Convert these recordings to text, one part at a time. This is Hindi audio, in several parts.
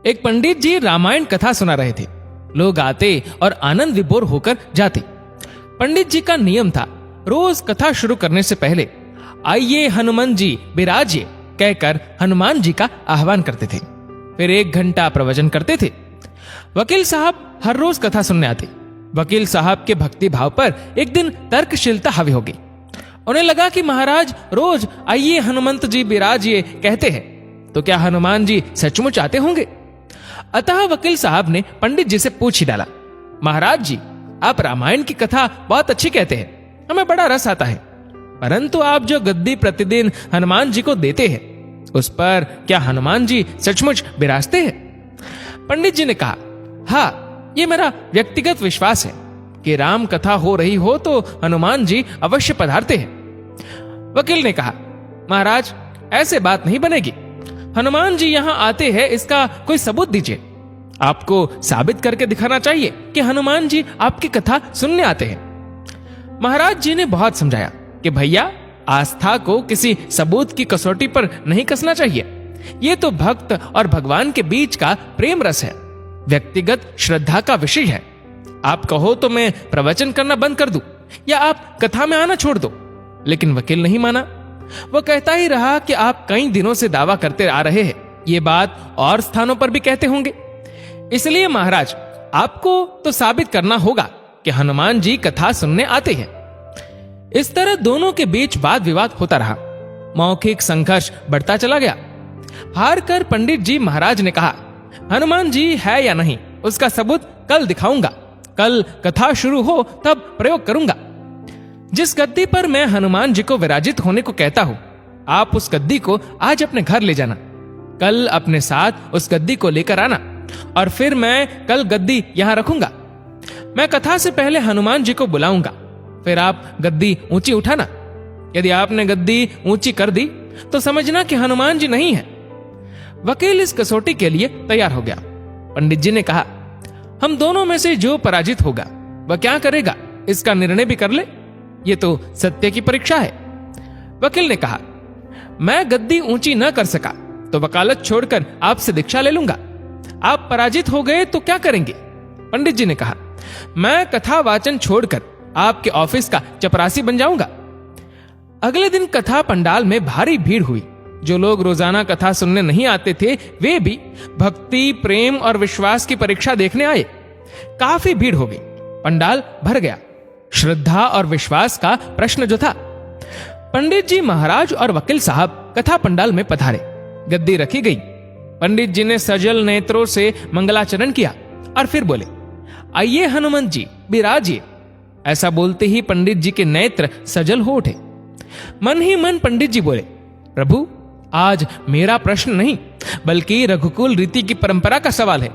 एक पंडित जी रामायण कथा सुना रहे थे। लोग आते और आनंद विभोर होकर जाते। पंडित जी का नियम था, रोज कथा शुरू करने से पहले आइए हनुमान जी विराजिए कहकर हनुमान जी का आह्वान करते थे। फिर 1 घंटा प्रवचन करते थे। वकील साहब हर रोज कथा सुनने आते। वकील साहब के भक्ति भाव पर एक दिन तर्कशीलता हावी हो गई। उन्हें लगा कि महाराज रोज आइए हनुमंत जी विराजिए कहते हैं, तो क्या हनुमान जी सचमुच आते होंगे? अतः वकील साहब ने पंडित जी से पूछ ही डाला, महाराज जी आप रामायण की कथा बहुत अच्छी कहते हैं, हमें बड़ा रस आता है, परंतु आप जो गद्दी प्रतिदिन हनुमान जी को देते हैं उस पर क्या हनुमान जी सचमुच विराजते हैं? पंडित जी ने कहा, हाँ, ये मेरा व्यक्तिगत विश्वास है कि राम कथा हो रही हो तो हनुमान जी अवश्य पधारते हैं। वकील ने कहा, महाराज ऐसे बात नहीं बनेगी। हनुमान जी यहाँ आते हैं इसका कोई सबूत दीजिए। आपको साबित करके दिखाना चाहिए कि हनुमान जी आपकी कथा सुनने आते हैं। महाराज जी ने बहुत समझाया कि भैया आस्था को किसी सबूत की कसौटी पर नहीं कसना चाहिए। ये तो भक्त और भगवान के बीच का प्रेम रस है, व्यक्तिगत श्रद्धा का विषय है। आप कहो तो मैं प्रवचन करना बंद कर दूं या आप कथा में आना छोड़ दो। लेकिन वकील नहीं माना। वो कहता ही रहा कि आप कई दिनों से दावा करते आ रहे हैं, ये बात और स्थानों पर भी कहते होंगे, इसलिए महाराज आपको तो साबित करना होगा कि हनुमान जी कथा सुनने आते हैं। इस तरह दोनों के बीच वाद विवाद होता रहा। मौखिक संघर्ष बढ़ता चला गया। हार कर पंडित जी महाराज ने कहा, हनुमान जी है या नहीं उसका सबूत कल दिखाऊंगा। कल कथा शुरू हो तब प्रयोग करूंगा। जिस गद्दी पर मैं हनुमान जी को विराजित होने को कहता हूं, आप उस गद्दी को आज अपने घर ले जाना। कल अपने साथ उस गद्दी को लेकर आना और फिर मैं कल गद्दी यहां रखूंगा। मैं कथा से पहले हनुमान जी को बुलाऊंगा, फिर आप गद्दी ऊंची उठाना। यदि आपने गद्दी ऊंची कर दी तो समझना कि हनुमान जी नहीं है। वकील इस कसौटी के लिए तैयार हो गया। पंडित जी ने कहा, हम दोनों में से जो पराजित होगा वह क्या करेगा इसका निर्णय भी कर ले, ये तो सत्य की परीक्षा है। वकील ने कहा, मैं गद्दी ऊंची न कर सका तो वकालत छोड़कर आपसे दीक्षा ले लूंगा। आप पराजित हो गए तो क्या करेंगे? पंडित जी ने कहा, मैं कथा वाचन छोड़कर आपके ऑफिस का चपरासी बन जाऊंगा। अगले दिन कथा पंडाल में भारी भीड़ हुई। जो लोग रोजाना कथा सुनने नहीं आते थे वे भी भक्ति, प्रेम और विश्वास की परीक्षा देखने आए। काफी भीड़ हो गई। पंडाल भर गया। श्रद्धा और विश्वास का प्रश्न जो था। पंडित जी महाराज और वकील साहब कथा पंडाल में पधारे। गद्दी रखी गई। पंडित जी ने सजल नेत्रों से मंगलाचरण किया और फिर बोले, आइए हनुमान जी विराजिए। ऐसा बोलते ही पंडित जी के नेत्र सजल हो उठे। मन ही मन पंडित जी बोले, प्रभु आज मेरा प्रश्न नहीं बल्कि रघुकुल रीति की परंपरा का सवाल है।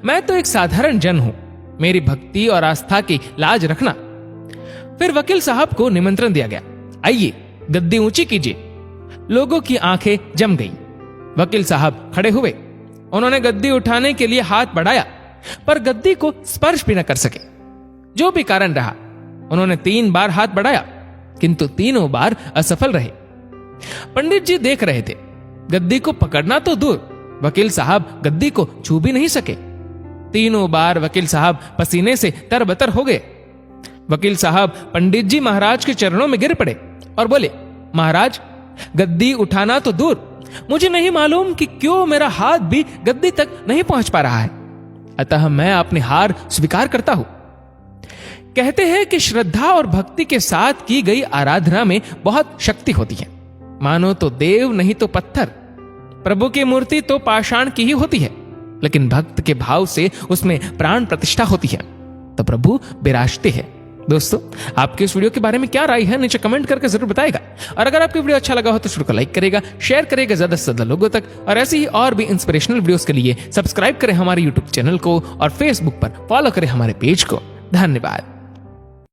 मैं तो एक साधारण जन हूं, मेरी भक्ति और आस्था की लाज रखना। फिर वकील साहब को निमंत्रण दिया गया, आइए गद्दी ऊंची कीजिए। लोगों की आंखें जम गईं। वकील साहब खड़े हुए। उन्होंने गद्दी उठाने के लिए हाथ बढ़ाया पर गद्दी को स्पर्श भी न कर सके। जो भी कारण रहा, उन्होंने 3 बार हाथ बढ़ाया किंतु तीनों बार असफल रहे। पंडित जी देख रहे थे। गद्दी को पकड़ना तो दूर, वकील साहब गद्दी को छू भी नहीं सके। तीनों बार वकील साहब पसीने से तरबतर हो गए। वकील साहब पंडित जी महाराज के चरणों में गिर पड़े और बोले, महाराज गद्दी उठाना तो दूर, मुझे नहीं मालूम कि क्यों मेरा हाथ भी गद्दी तक नहीं पहुंच पा रहा है, अतः मैं अपनी हार स्वीकार करता हूं। कहते हैं कि श्रद्धा और भक्ति के साथ की गई आराधना में बहुत शक्ति होती है। मानो तो देव नहीं तो पत्थर। प्रभु की मूर्ति तो पाषाण की ही होती है, लेकिन भक्त के भाव से उसमें प्राण प्रतिष्ठा होती है तो प्रभु विराजते हैं। दोस्तों, आपके इस वीडियो के बारे में क्या राय है नीचे कमेंट करके जरूर बताएगा। और अगर आपको वीडियो अच्छा लगा हो तो वीडियो को लाइक करेगा, शेयर करेगा ज्यादा से ज्यादा लोगों तक। और ऐसे ही और भी इंस्पिरेशनल वीडियोस के लिए सब्सक्राइब करें हमारे यूट्यूब चैनल को और फेसबुक पर फॉलो करें हमारे पेज को। धन्यवाद।